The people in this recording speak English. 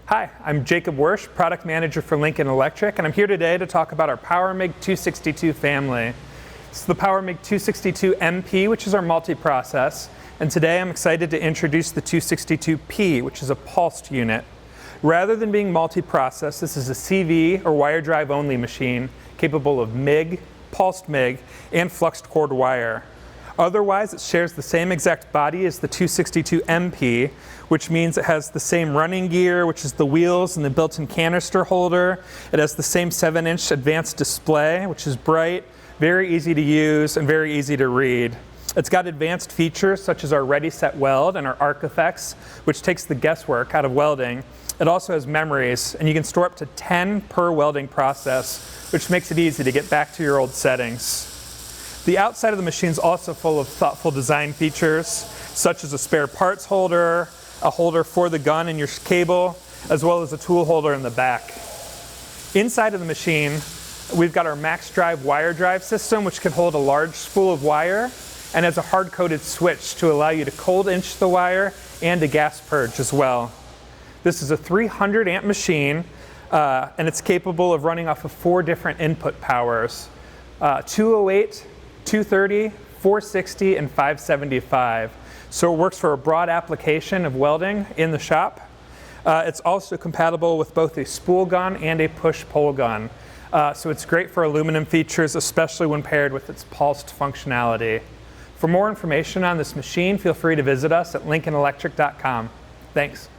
Hi, I'm Jacob Wersch, Product Manager for Lincoln Electric, and I'm here today to talk about our POWER MIG 262 family. It's the POWER MIG 262MP, which is our multi-process, and today I'm excited to introduce the 262P, which is a pulsed unit. Rather than being multi-process, this is a CV or wire drive only machine capable of MIG, Pulsed MIG, and Flux Core wire. Otherwise, it shares the same exact body as the 262MP, which means it has the same running gear, which is the wheels and the built-in canister holder. It has the same 7-inch advanced display, which is bright, very easy to use, and very easy to read. It's got advanced features such as our Ready Set Weld and our arc effects, which takes the guesswork out of welding. It also has memories, and you can store up to 10 per welding process, which makes it easy to get back to your old settings. The outside of the machine is also full of thoughtful design features, such as a spare parts holder, a holder for the gun and your cable, as well as a tool holder in the back. Inside of the machine, we've got our max drive wire drive system, which can hold a large spool of wire, and has a hard-coated switch to allow you to cold inch the wire and to gas purge as well. This is a 300 amp machine, and it's capable of running off of 4 different input powers, 208, 230, 460, and 575. So it works for a broad application of welding in the shop. It's also compatible with both a spool gun and a push-pull gun. So it's great for aluminum features, especially when paired with its pulsed functionality. For more information on this machine, feel free to visit us at lincolnelectric.com. Thanks.